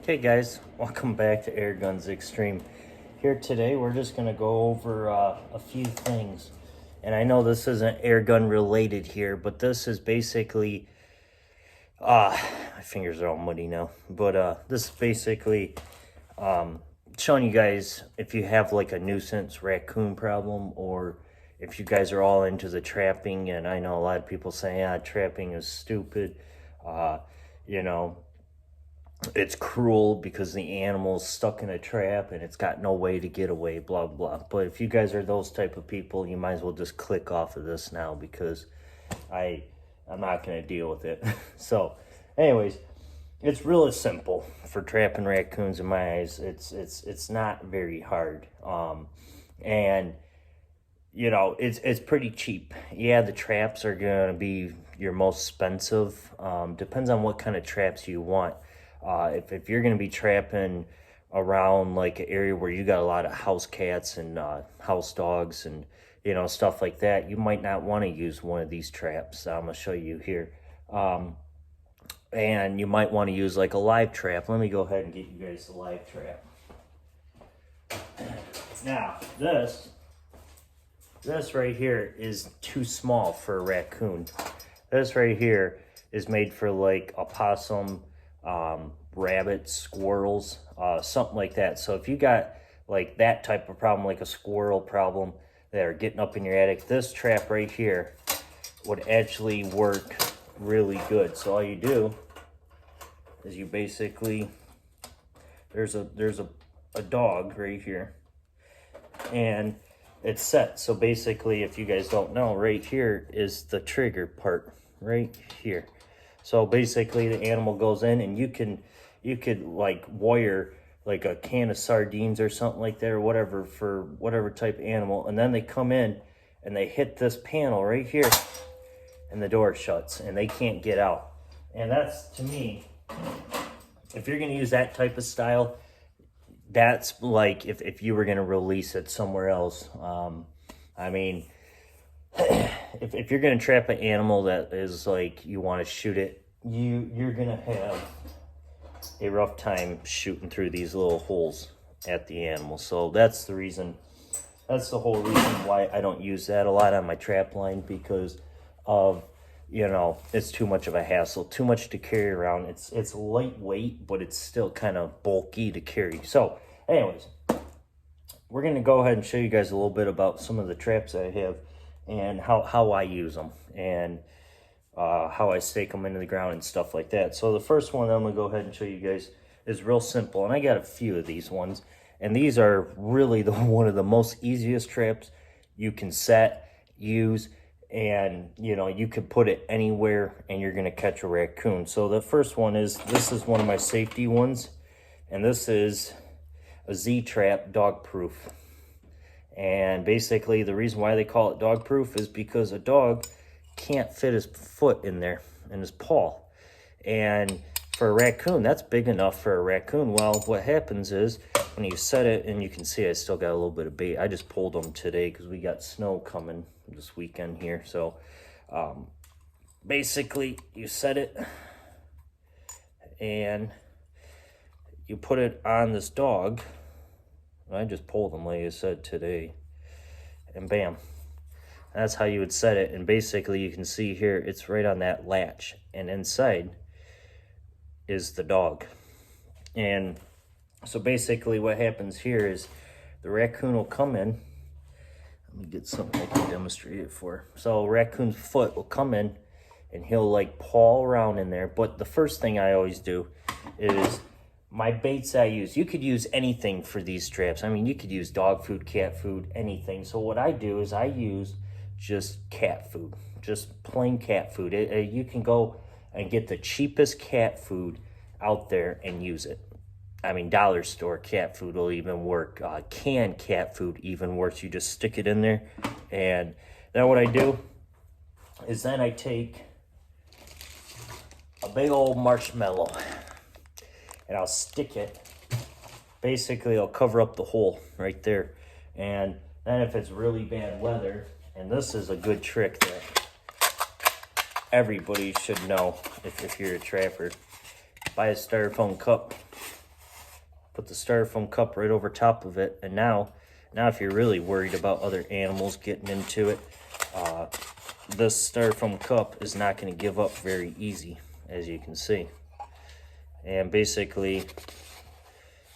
Okay guys, welcome back to AGEX'S Extreme. Here today we're just going to go over a few things. And I know this isn't air gun related here, but this is basically, my fingers are all muddy now. But this is basically showing you guys if you have like a nuisance raccoon problem, or if you guys are all into the trapping. And I know a lot of people say, yeah, trapping is stupid. You know, it's cruel because the animal's stuck in a trap and it's got no way to get away, blah blah. But if you guys are those type of people, you might as well just click off of this now, because I'm not going to deal with it. So anyways, it's really simple for trapping raccoons in my eyes. It's not very hard. And you know, it's pretty cheap. Yeah, the traps are going to be your most expensive. Depends on what kind of traps you want. If you're going to be trapping around like an area where you got a lot of house cats and house dogs and, you know, stuff like that, you might not want to use one of these traps I'm going to show you here. And you might want to use like a live trap. Let me go ahead and get you guys the live trap. Now, this right here is too small for a raccoon. This right here is made for like a possum, rabbits, squirrels, something like that. So if you got like that type of problem, like a squirrel problem that are getting up in your attic, this trap right here would actually work really good. So all you do is you basically, there's a dog right here, and it's set. So basically, if you guys don't know, right here is the trigger part right here. So basically the animal goes in, and you could like wire like a can of sardines or something like that, or whatever, for whatever type of animal, and then they come in and they hit this panel right here and the door shuts and they can't get out. And that's, to me, if you're going to use that type of style, that's like if you were going to release it somewhere else. I mean, if you're going to trap an animal that is like, you want to shoot it, you're going to have a rough time shooting through these little holes at the animal. So that's the reason, that's the whole reason why I don't use that a lot on my trap line, because of, you know, it's too much of a hassle, too much to carry around. It's lightweight, but it's still kind of bulky to carry. So anyways, we're going to go ahead and show you guys a little bit about some of the traps I have and how I use them, and how I stake them into the ground and stuff like that. So the first one I'm going to go ahead and show you guys is real simple, and I got a few of these ones, and these are really one of the most easiest traps you can set, use, and you know, you could put it anywhere and you're going to catch a raccoon. So the first one is, this is one of my safety ones, and this is a Z-trap, dog proof. And basically the reason why they call it dog proof is because a dog can't fit his foot in there, in his paw. And for a raccoon, that's big enough for a raccoon. Well, what happens is when you set it, and you can see I still got a little bit of bait. I just pulled them today because we got snow coming this weekend here. So basically you set it and you put it on this dog. I just pulled them like I said today, and bam, that's how you would set it. And basically you can see here, it's right on that latch, and inside is the dog. And so basically what happens here is the raccoon will come in. Let me get something I can demonstrate it for. So raccoon's foot will come in and he'll like paw around in there. But the first thing I always do is, my baits I use, you could use anything for these traps. I mean, you could use dog food, cat food, anything. So what I do is I use just cat food, just plain cat food. You can go and get the cheapest cat food out there and use it. I mean, dollar store cat food will even work. Canned cat food even works. You just stick it in there. And then what I do is then I take a big old marshmallow, and I'll stick it. Basically, I'll cover up the hole right there. And then if it's really bad weather, and this is a good trick that everybody should know if you're a trapper, buy a styrofoam cup, put the styrofoam cup right over top of it. And now if you're really worried about other animals getting into it, this styrofoam cup is not going to give up very easy, as you can see. And basically,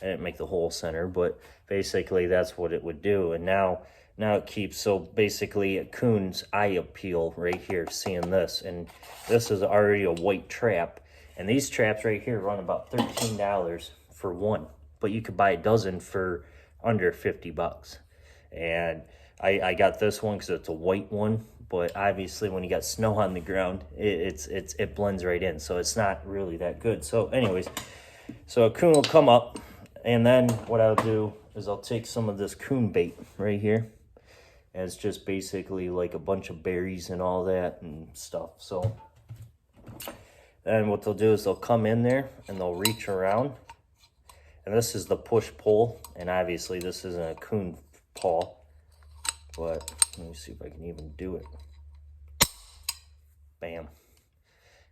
I didn't make the whole center, but basically that's what it would do. And now it keeps, so basically a coon's eye appeal right here, seeing this. And this is already a white trap. And these traps right here run about $13 for one. But you could buy a dozen for under 50 bucks. And I got this one because it's a white one, but obviously when you got snow on the ground, it blends right in, so it's not really that good. So anyways, so a coon will come up, and then what I'll do is I'll take some of this coon bait right here, and it's just basically like a bunch of berries and all that and stuff. So then what they'll do is they'll come in there and they'll reach around, and this is the push-pull, and obviously this isn't a coon paw, but let me see if I can even do it. Bam.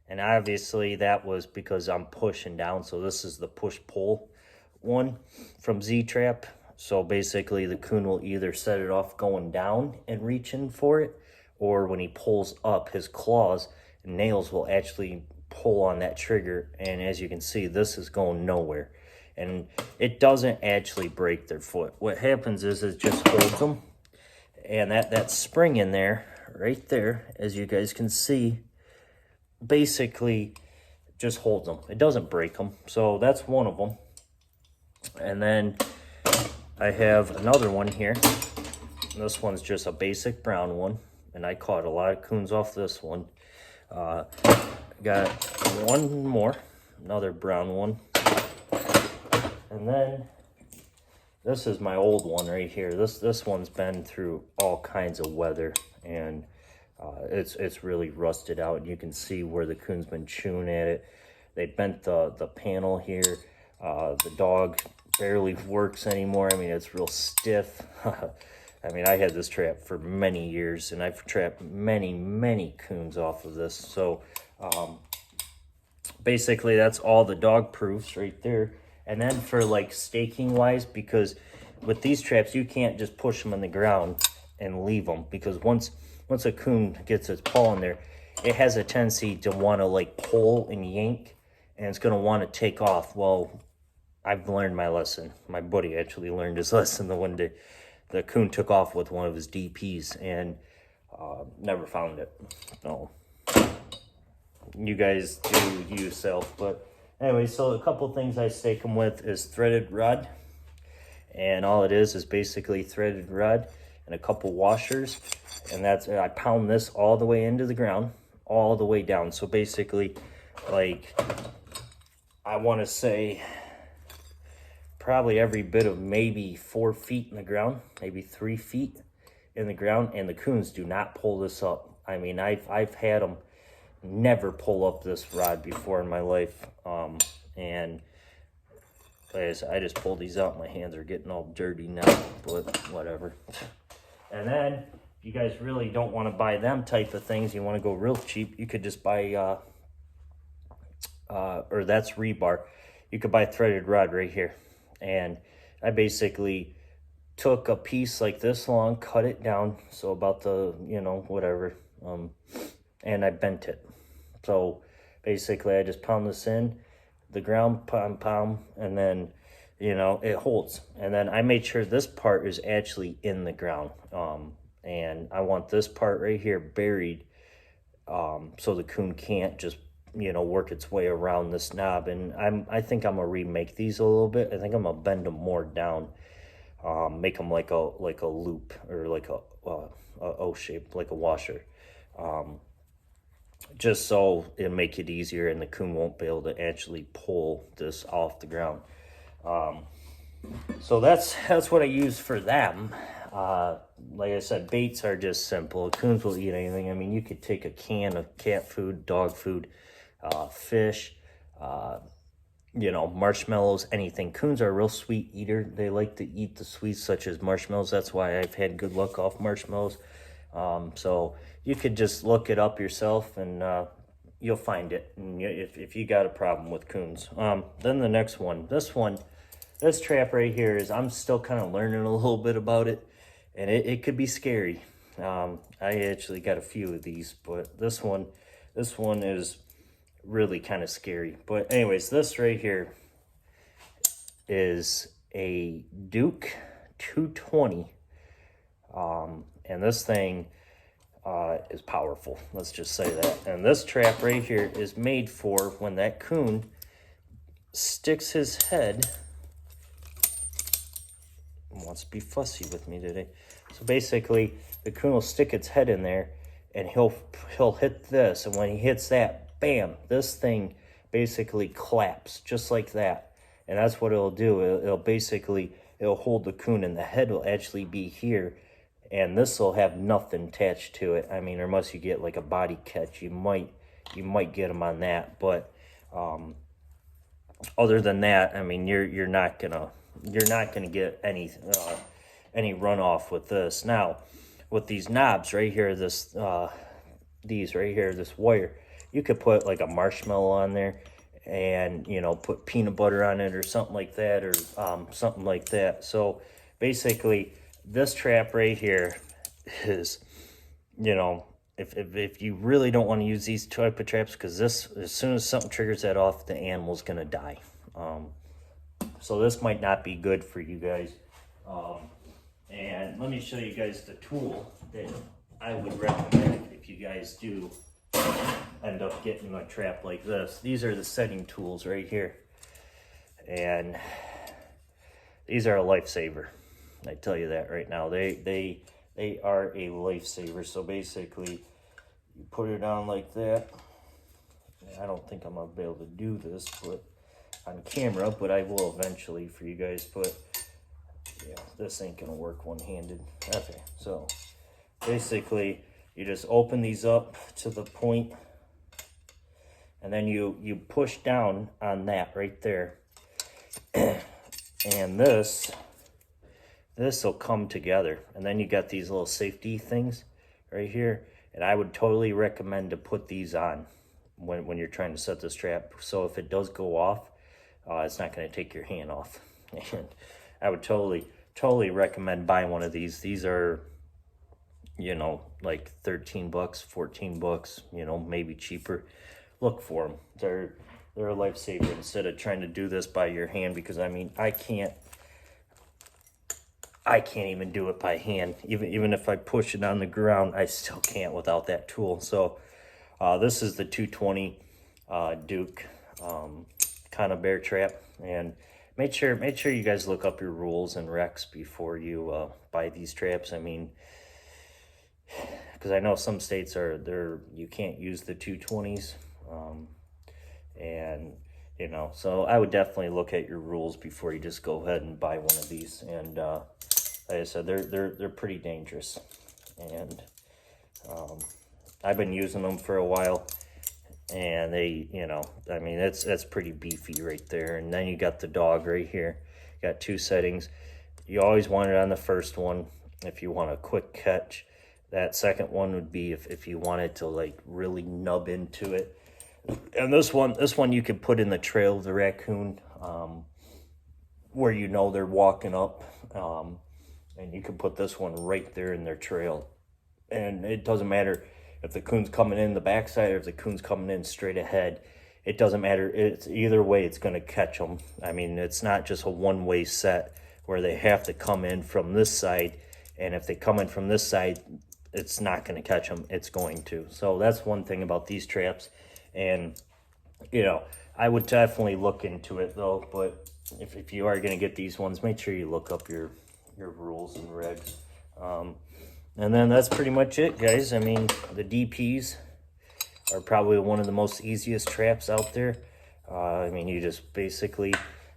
And obviously that was because I'm pushing down, so this is the push-pull one from Z-Trap. So basically the coon will either set it off going down and reaching for it, or when he pulls up, his claws and nails will actually pull on that trigger, and as you can see, this is going nowhere. And it doesn't actually break their foot. What happens is it just holds them. And that spring in there, right there, as you guys can see, basically just holds them. It doesn't break them. So that's one of them. And then I have another one here. This one's just a basic brown one. And I caught a lot of coons off this one. Got one more, another brown one. And then this is my old one right here. This one's been through all kinds of weather, and it's really rusted out. You can see where the coon's been chewing at it. They bent the panel here. The dog barely works anymore. I mean, it's real stiff. I mean, I had this trap for many years, and I've trapped many coons off of this. So basically that's all the dog proofs right there. And then for like staking wise, because with these traps, you can't just push them on the ground and leave them, because once a coon gets its paw in there, it has a tendency to want to like pull and yank, and it's going to want to take off. Well, I've learned my lesson. My buddy actually learned his lesson the one day. The coon took off with one of his DPs and never found it. No, you guys do you yourself, but anyway, so a couple things I stake them with is threaded rod. And all it is basically threaded rod and a couple washers. And that's, I pound this all the way into the ground, all the way down. So basically, like, I want to say probably every bit of maybe 4 feet in the ground, maybe 3 feet in the ground. And the coons do not pull this up. I mean, I've had them never pull up this rod before in my life. And like I said, I just pulled these out. My hands are getting all dirty now, but whatever. And then if you guys really don't want to buy them type of things, you want to go real cheap, you could just buy or that's rebar. You could buy a threaded rod right here. And I basically took a piece like this long, cut it down, so about the, you know, whatever, and I bent it. So basically I just pound this in the ground, pound, and then, you know, it holds. And then I made sure this part is actually in the ground. And I want this part right here buried, so the coon can't just, you know, work its way around this knob. And I think I'm gonna remake these a little bit. I think I'm gonna bend them more down, make them like a loop, or like a O shape, like a washer. Just so it'll make it easier and the coon won't be able to actually pull this off the ground. So that's what I use for them. Like I said, baits are just simple. Coons will eat anything. I mean, you could take a can of cat food, dog food, fish, you know, marshmallows, anything. Coons are a real sweet eater. They like to eat the sweets such as marshmallows. That's why I've had good luck off marshmallows. So you could just look it up yourself, and you'll find it, and if you got a problem with coons. Then the next one, this one, this trap right here is, I'm still kind of learning a little bit about it, and it could be scary. I actually got a few of these, but this one is really kind of scary. But anyways, this right here is a Duke 220, and this thing is powerful. Let's just say that. And this trap right here is made for when that coon sticks his head. Wants to be fussy with me today. So basically, the coon will stick its head in there, and he'll hit this, and when he hits that, bam, this thing basically claps just like that. And that's what it'll do. It'll hold the coon, and the head will actually be here, and this will have nothing attached to it. I mean, unless you get like a body catch, you might get them on that, but other than that, I mean, you're not gonna get any runoff with this. Now, with these knobs right here, this wire, you could put like a marshmallow on there, and put peanut butter on it or something like that, or something like that. So basically, this trap right here is, if you really don't want to use these type of traps, because this, as soon as something triggers that off, the animal's gonna die. So this might not be good for you guys. And let me show you guys the tool that I would recommend if you guys do end up getting a trap like this. These are the setting tools right here, and these are a lifesaver. I tell you that right now. They are a lifesaver. So basically, you put it on like that. I don't think I'm gonna be able to do this, but on camera, but I will eventually for you guys. But yeah, this ain't gonna work one-handed. Okay, so basically, you just open these up to the point, and then you push down on that right there, and this will come together. And then you got these little safety things right here, and I would totally recommend to put these on when you're trying to set this trap, so if it does go off, it's not going to take your hand off. And I would totally recommend buying one of these. These are, like 13 bucks, 14 bucks, maybe cheaper. Look for them. They're a lifesaver instead of trying to do this by your hand, because I mean, I can't even do it by hand. Even if I push it on the ground, I still can't without that tool. So this is the 220 Duke kind of bear trap, and make sure you guys look up your rules and recs before you buy these traps. I mean, because I know some states you can't use the 220s, and so I would definitely look at your rules before you just go ahead and buy one of these. And like I said, they're pretty dangerous, and I've been using them for a while, and they, I mean, that's pretty beefy right there. And then you got the dog right here. You got two settings. You always want it on the first one if you want a quick catch. That second one would be if you wanted to like really nub into it. And this one you could put in the trail of the raccoon, where they're walking up, and you can put this one right there in their trail. And it doesn't matter if the coon's coming in the backside or if the coon's coming in straight ahead. It doesn't matter. It's either way, it's going to catch them. I mean, it's not just a one-way set where they have to come in from this side. And if they come in from this side, it's not going to catch them. It's going to. So that's one thing about these traps. And, I would definitely look into it though. But if you are going to get these ones, make sure you look up your rules and regs. And then that's pretty much it, guys. I mean, the DPs are probably one of the most easiest traps out there. I mean, you just basically,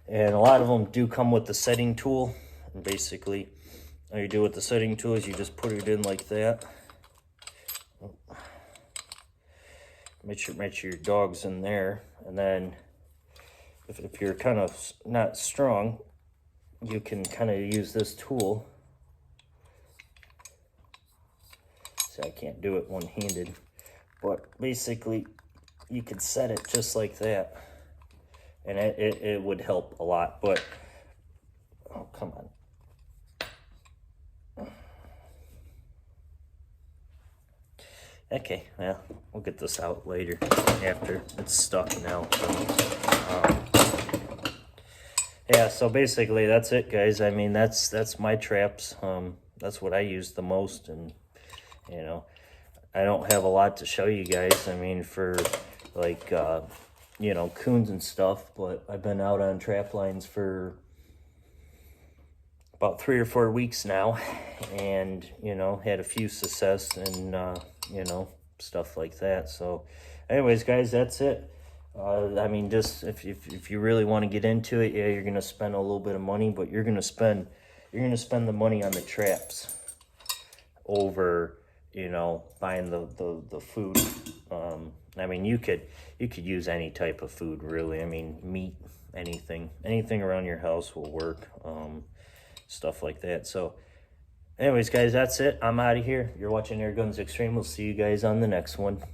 and a lot of them do come with the setting tool. And basically, all you do with the setting tool is you just put it in like that. Make sure your dog's in there. And then if you're kind of not strong, you can kind of use this tool. See, I can't do it one-handed, but basically you could set it just like that, and it would help a lot. But Okay, well, we'll get this out later after it's stuck now. So, yeah, so basically that's it, guys. I mean, that's my traps. That's what I use the most, and you know, I don't have a lot to show you guys. I mean, for like you know, coons and stuff, but I've been out on trap lines for about 3 or 4 weeks now, and you know, had a few success and you know, stuff like that. So anyways, guys, that's it. I mean, just if you really want to get into it, yeah, you're gonna spend a little bit of money, but you're gonna spend the money on the traps over, you know, buying the food. I mean, you could use any type of food, really. I mean, meat, anything around your house will work. Stuff like that. So anyways, guys, that's it. I'm out of here. You're watching Air Guns Extreme. We'll see you guys on the next one.